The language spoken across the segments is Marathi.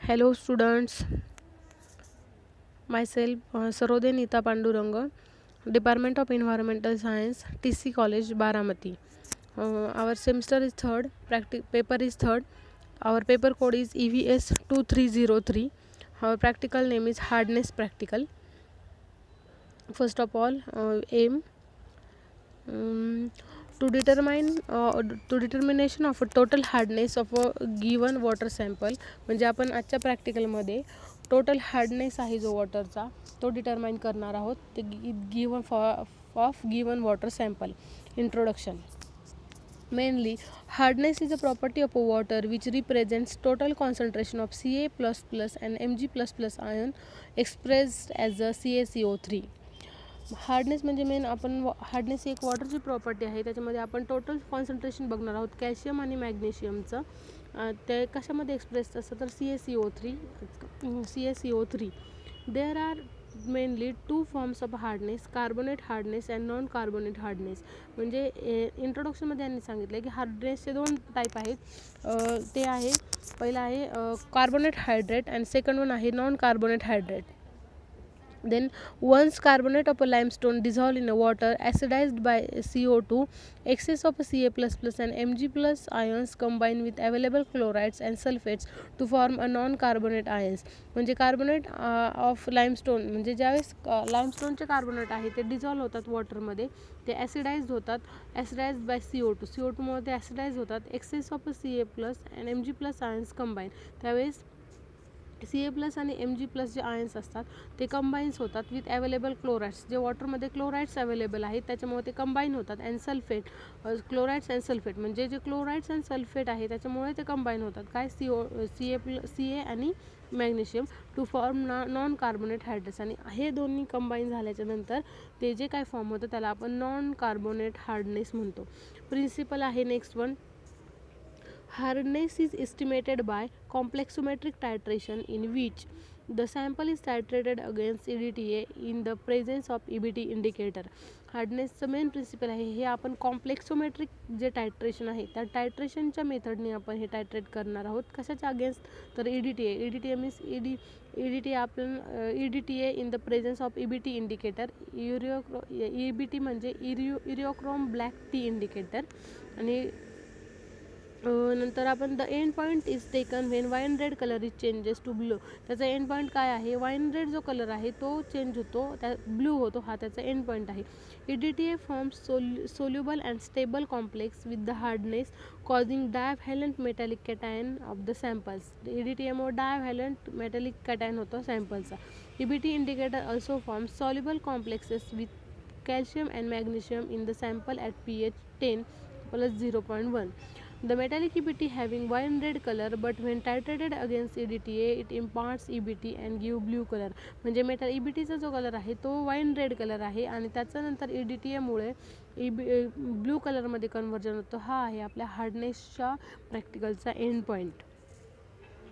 Hello students, myself Sarode Nita Panduranga, Department of Environmental Science, TC College, Baramati. Our semester is third, paper is third. Our paper code is EVS 2303. Our practical name is hardness practical. First of all, aim um, to determination of a total hardness of a given water sample. म्हणजे आपण आजच्या प्रॅक्टिकलमध्ये टोटल हार्डनेस आहे जो वॉटरचा तो डिटरमाइन करणार आहोत ते given of given water sample. Introduction. Mainly, hardness is a property of a water which represents total concentration of Ca++ and Mg++ ion expressed as a CaCO3. Hardness म्हणजे मेन आपण हार्डनेस ही एक वॉटरची प्रॉपर्टी आहे. त्याच्यामध्ये आपण टोटल कॉन्सन्ट्रेशन बघणार आहोत कॅल्शियम आणि मॅग्नेशियमचं. ते कशामध्ये एक्सप्रेस असतं तर CaCO3. There are mainly two forms of hardness, carbonate hardness and non carbonate hardness. म्हणजे इंट्रोडक्शनमध्ये यांनी सांगितलं की हार्डनेसचे दोन टाईप आहेत. ते आहे पहिला आहे carbonate hydrate and second one आहे non carbonate hydrate. Then once carbonate of a limestone dissolved in a water acidized by CO2, excess of Ca++ and Mg+ ions combine with available chlorides and sulfates to form a non-carbonate ions. म्हणजे कार्बोनेट ऑफ लाईमस्टोन म्हणजे ज्यावेळेस लाईमस्टोनचे कार्बोनेट आहे ते डिझॉल्व होतात वॉटरमध्ये, ते ॲसिडाइज्ड होतात. ॲसिडाइज्ड बाय CO2 मुळे ते ॲसिडाइज होतात. Excess of Ca+ and Mg+ ions combine, त्यावेळेस Ca+ आणि Mg+ जे आयन्स असतात ते कंबाईन्स होतात विथ अवेलेबल क्लोराइड्स. जे वॉटरमध्ये क्लोराइड्स अवेलेबल आहेत त्याच्यामुळे ते कंबाईन होतात. And sulphate, chlorides and sulphate म्हणजे जे क्लोराइड्स अँड सल्फेट आहे त्याच्यामुळे ते कंबाईन होतात काय Ca आणि magnesium to form non carbonate hydrates. आणि हे दोन्ही कंबाईन झाल्याच्या नंतर ते जे काय फॉर्म होतं त्याला आपण नॉन कार्बोनेट हार्डनेस म्हणतो. प्रिन्सिपल आहे next one. Hardness is estimated by complexometric titration in which the sample is titrated against EDTA in the presence of EBT indicator. हार्डनेसचं मेन प्रिन्सिपल आहे हे आपण कॉम्प्लेक्सोमेट्रिक जे टायट्रेशन आहे त्या टायट्रेशनच्या मेथडने आपण हे टायट्रेट करणार आहोत. कशाच्या अगेन्स्ट तर EDTA मीन्स आपण EDTA in the presence of EBT indicator. EBT म्हणजे इरिओक्रोम ब्लॅक टी इंडिकेटर. आणि नंतर आपण the end point is taken when wine red colour is changes to blue. त्याचा एंड पॉईंट काय आहे, वाईन रेड जो कलर आहे तो चेंज होतो, त्या ब्लू होतो, हा त्याचा एंड पॉईंट आहे. EDTA forms soluble and stable complex with the hardness causing divalent metallic cation of the samples. EDTA divalent metallic cation होतो सॅम्पलचा. EBT indicator also forms soluble complexes with calcium and magnesium in the sample at pH 10 + 0.1. The metallic EBT having wine red color but when titrated against EDTA it imparts EBT and give blue color. म्हणजे मेटल EBTचा जो कलर आहे तो वाईन रेड कलर आहे आणि त्याच्यानंतर EDTA मुळे ब्लू कलरमध्ये कन्व्हर्जन होतं. हा आहे आपल्या हार्डनेसच्या प्रॅक्टिकलचा end point.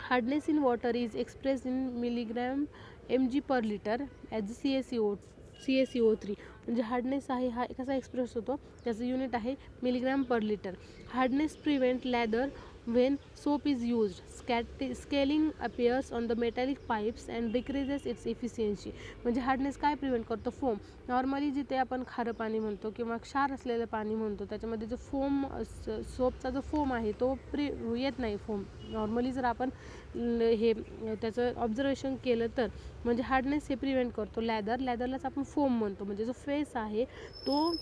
Hardness in water is express in milligram mg/liter as CaCO3. म्हणजे हार्डनेस आहे हा कसा एक्सप्रेस होतो त्याचं युनिट आहे milligram per litre. Hardness prevent lather when soap is used. Scaling appears on the metallic pipes and decreases its efficiency. म्हणजे हार्डनेस काय प्रिव्हेंट करतो, फोम. नॉर्मली जिथे आपण खारं पाणी म्हणतो किंवा क्षार असलेलं पाणी म्हणतो त्याच्यामध्ये जो फोम सोपचा जो फोम आहे तो येत नाही. फोम नॉर्मली जर आपण हे त्याचं ऑब्झर्वेशन केलं तर म्हणजे हार्डनेस हे प्रिव्हेंट करतो. लॅदरलाच आपण फोम म्हणतो. म्हणजे जो फेस आहे तो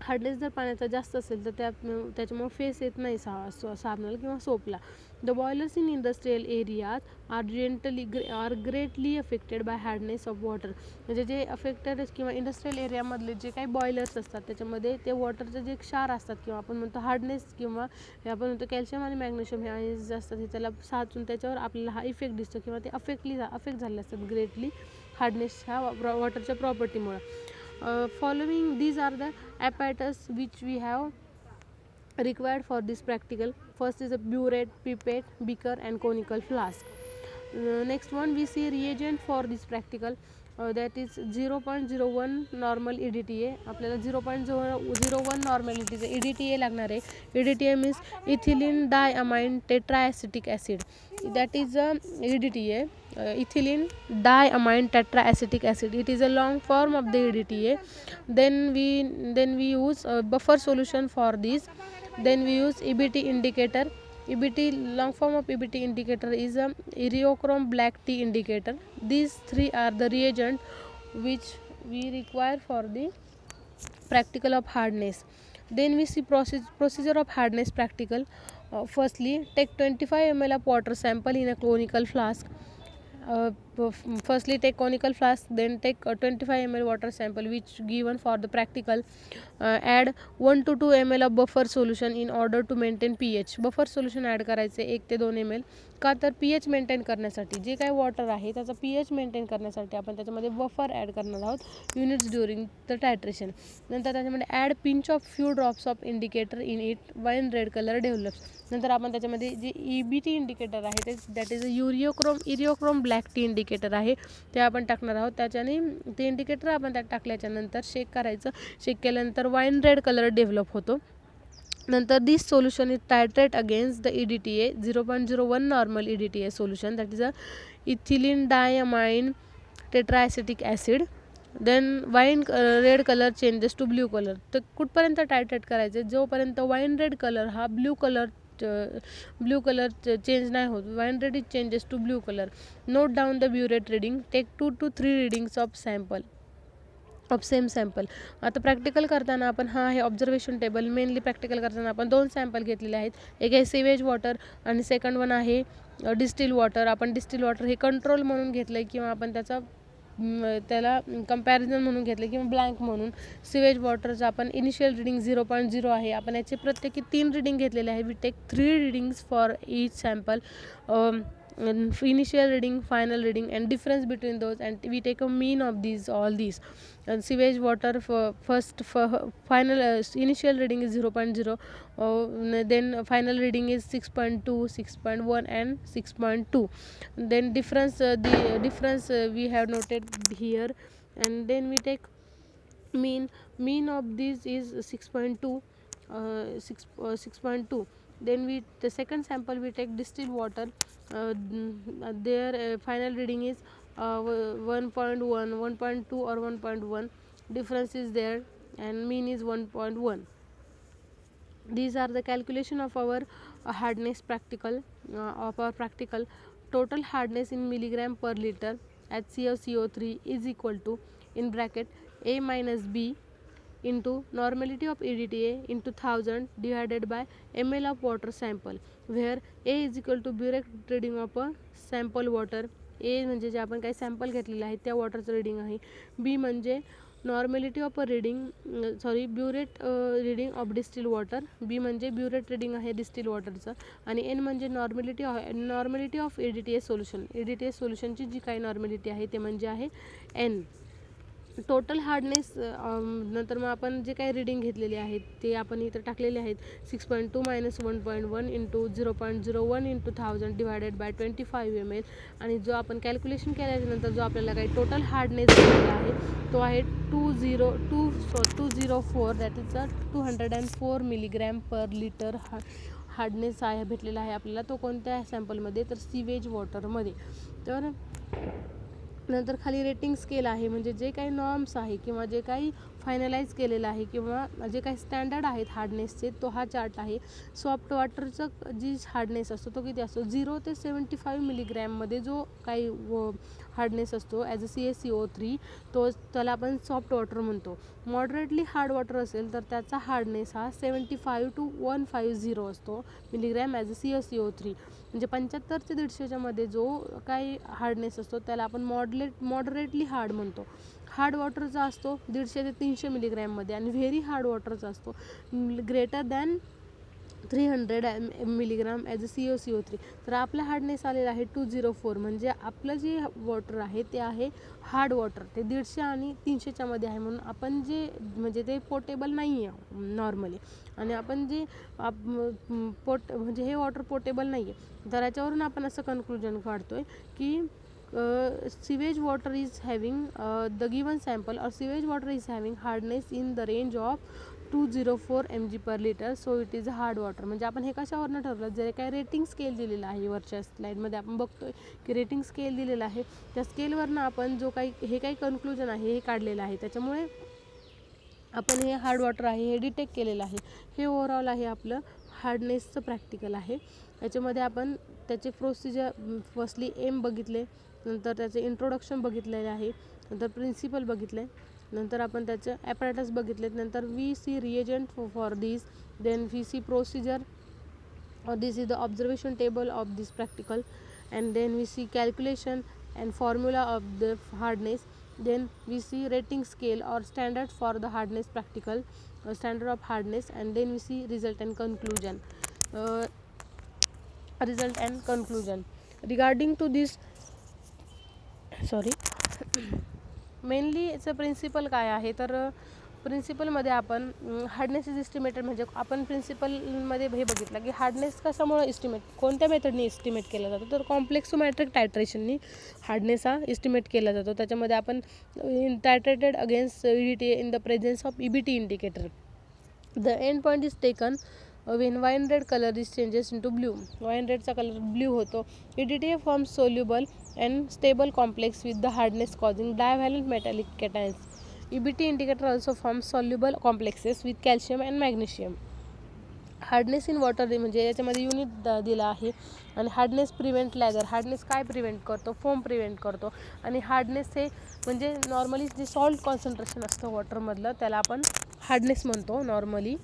हार्डनेस जर पाण्याचा जास्त असेल तर त्याच्यामुळे फेस येत नाही साबणाला किंवा सोपला. The boilers in industrial areas are greatly affected by hardness of water. म्हणजे जे अफेक्टेड किंवा इंडस्ट्रियल एरियामधले जे काही बॉयलर्स असतात त्याच्यामध्ये ते वॉटरचे जे क्षार असतात किंवा आपण म्हणतो हार्डनेस किंवा हे आपण म्हणतो कॅल्शियम आणि मॅग्नेशियम हे आयन्स असतात हे त्याला साचून त्याच्यावर आपल्याला हा इफेक्ट दिसतो किंवा ते अफेक्ट झाले असतात greatly हार्डनेसच्या वॉटरच्या प्रॉपर्टीमुळे. Following these are the apparatus which we have required for this practical. First is a burette, pipette, beaker and conical flask. Next one we see reagent for this practical. That is 0.01 normal EDTA. आपल्याला 0.001 नॉर्मल EDTA लागणार आहे. EDTA means ethylene diamine tetraacetic acid. That is a EDTA, ethylene diamine tetraacetic acid. It is a long form of the EDTA. Then we use buffer solution for this. Then we use EBT indicator. EBT, long form of EBT indicator is a iriochrome black tea indicator. These three are the reagent which we require for the practical of hardness. Then we see procedure of hardness practical. Firstly, take 25 ml of water sample in a conical flask. Firstly take conical flask, then take 25 ml water sample which given for the practical. Add 1 to 2 ml of buffer solution in order to maintain pH. Buffer solution add करायचे 1 ते 2 ml. का तर pH मेंटेन करण्यासाठी, जे काय वॉटर आहे त्याचा pH मेंटेन करण्यासाठी आपण त्याच्यामध्ये बफर ॲड करणार आहोत युनिट्स ड्युरिंग द टायट्रेशन. नंतर त्याच्यामध्ये add pinch of few drops of indicator in it wine red colour develops. नंतर आपण त्याच्यामध्ये जे EBT इंडिकेटर आहे ते that is eriochrome black T indicator आहे ते आपण टाकणार आहोत. त्याच्याने ते इंडिकेटर आपण त्यात टाकल्याच्या नंतर शेक करायचं. शेक केल्यानंतर वाईन रेड कलर डेव्हलप होतो. नंतर this solution is titrate against the EDTA 0.01 normal EDTA solution that is a ethylene diamine tetraacetic acid. Then wine red colour changes to blue colour. तर कुठपर्यंत टायट्रेट करायचे, जोपर्यंत वाईन रेड कलर हा ब्ल्यू कलर चेंज नाही होत. Wine red is changes to blue colour. Note down the burette reading. Take 2 to 3 readings of same sample. आता प्रॅक्टिकल करताना आपण हा आहे ऑब्झर्वेशन टेबल. मेनली प्रॅक्टिकल करताना आपण 2 सॅम्पल घेतलेले आहेत. एक आहे सिवेज वॉटर आणि सेकंड वन आहे डिस्टिल वॉटर. आपण डिस्टिल वॉटर हे कंट्रोल म्हणून घेतलं आहे किंवा आपण त्याला कंपॅरिझन म्हणून घेतलं किंवा ब्लँक म्हणून. सिवेज वॉटरचं आपण इनिशियल रिडिंग 0.0 आहे. आपण याचे प्रत्येकी 3 रिडिंग घेतलेले आहे. We take 3 readings for each sample. Initial reading, final reading and difference between those, and we take a mean of all these. And sewage water for final initial reading is 0.0, then final reading is 6.2, 6.1 and 6.2. Then the difference we have noted here, and then we take mean of these is 6.2, 6.2. Then the second sample we take distilled water. Their final reading is 1.1, 1.2 or 1.1. Difference is there and mean is 1.1. These are the calculation of our hardness practical. Total hardness in milligram per liter HClCO3 is equal to, in bracket, A minus B into normality of EDTA into 1000 divided by ml of water sample, where A is equal to burette reading of a sample water. A म्हणजे जे आपण काही सॅम्पल घेतलेले आहे त्या वॉटरचं रिडिंग आहे. B म्हणजे normality of a burette reading of distil water. B म्हणजे ब्युरेट रिडिंग आहे डिस्टिल वॉटरचं. आणि N म्हणजे normality of EDTA solution. EDTA सोल्युशनची जी काही नॉर्मॅलिटी आहे ते म्हणजे आहे N. टोटल हार्डनेस नंतर मग आपण जे काही रिडिंग घेतलेले आहेत ते आपण इथं टाकलेले आहेत. 6.2 minus 1.1 into 0.01 into 1000 divided by 25 ml. आणि जो आपण कॅल्क्युलेशन केल्यानंतर जो आपल्याला काही टोटल हार्डनेस दिलेला आहे तो आहे 204. That is 204 milligram per litre hardness आहे भेटलेला आहे आपल्याला. तो कोणत्या सॅम्पलमध्ये, तर सीवेज वॉटरमध्ये. तर नंतर खाली रेटिंग स्केल आहे, म्हणजे जे काही नॉर्म्स आहे किंवा जे काही फायनलाइज केलेलं आहे किंवा जे काही स्टँडर्ड आहेत हार्डनेसचे तो हा चार्ट आहे. सॉफ्ट वॉटरचं जी हार्डनेस असतो तो किती असतो, 0 ते 75 मिलीग्रॅममध्ये जो काही हार्डनेस असतो ॲज अ CaCO3 त्याला आपण सॉफ्ट वॉटर म्हणतो. मॉडरेटली हार्ड वॉटर असेल तर त्याचा हार्डनेस हा 75 to 150 असतो मिलीग्रॅम ॲज अ CaCO3. म्हणजे 75 ते 150च्या मध्ये जो काही हार्डनेस असतो त्याला आपण मॉडरेटली हार्ड म्हणतो. हार्ड वॉटरचा असतो 150 ते 300 मिलीग्रॅममध्ये आणि व्हेरी हार्ड वॉटरचा असतो greater than 300 milligram as a CaCO3. तर आपला हार्डनेस आलेला आहे 204. म्हणजे आपलं जे वॉटर आहे ते आहे हार्ड वॉटर. ते 150 आणि 300च्या मध्ये आहे म्हणून आपण जे म्हणजे ते पोटेबल नाही आहे नॉर्मली. आणि आपण जे म्हणजे हे वॉटर पोटेबल नाही आहे. तर याच्यावरून आपण असं कन्क्लुजन काढतो आहे की sewage water is having the given sample or sewage water is having hardness in the range of 204 mg per liter, so it is a hard water. म्हणजे आपण हे कशावरनं ठरवलं, जे काय रेटिंग स्केल दिलेला आहे वरच्या स्लाईडमध्ये आपण बघतोय की रेटिंग स्केल दिलेला आहे, त्या स्केलवरनं आपण जो काही हे काही कन्क्लुजन आहे हे काढलेलं आहे. त्याच्यामुळे आपण हे हार्ड वॉटर आहे हे डिटेक्ट केलेलं आहे. हे ओव्हरऑल आहे आपलं हार्डनेसचं प्रॅक्टिकल आहे. याच्यामध्ये आपण त्याचे प्रोसिजर फर्स्टली एम बघितले, नंतर त्याचे इंट्रोडक्शन बघितलेले आहे, नंतर प्रिन्सिपल बघितले, नंतर आपण त्याचे ॲपॅरेटस बघितलेत, नंतर we see reagent for this, then we see procedure or this is the observation table of this practical, and then we see calculation and formula of the hardness, then we see rating scale or standard for the hardness practical, standard of hardness, and then we see result and conclusion. Regarding to this mainly याचं प्रिन्सिपल काय आहे, तर प्रिन्सिपलमध्ये आपण हार्डनेस इज एस्टिमेटेड, म्हणजे आपण प्रिन्सिपलमध्ये हे बघितलं की हार्डनेस कशामुळे एस्टिमेट, कोणत्या मेथडनी एस्टिमेट केला जातो, तर कॉम्प्लेक्सोमॅट्रिक टायट्रेशननी हार्डनेस हा एस्टिमेट केला जातो. त्याच्यामध्ये आपण titrated against EDTA in the presence of EBT indicator. The end point is taken when wine red color is changes into blue. Wine redचा कलर ब्ल्यू होतो. EDTA forms soluble and stable complex with the hardness causing divalent metallic cations. EBT indicator also forms soluble complexes with calcium and magnesium. Hardness in water म्हणजे याच्यामध्ये युनिट दिलं आहे. आणि हार्डनेस प्रिव्हेंट लॅगर, हार्डनेस काय प्रिव्हेंट करतो, फोम प्रिव्हेंट करतो. आणि हार्डनेस हे म्हणजे नॉर्मली जे सॉल्ट कॉन्सन्ट्रेशन असतं वॉटरमधलं त्याला आपण हार्डनेस म्हणतो नॉर्मली.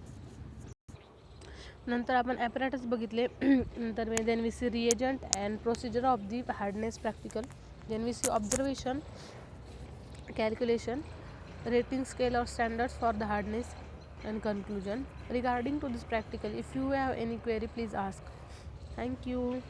नंतर आपण ॲपॅरेटस बघितले, नंतर then we see reagent and procedure of the hardness practical, then we see observation, calculation, rating scale or standards for the hardness, and conclusion. Regarding to this practical, if you have any query, please ask. Thank you.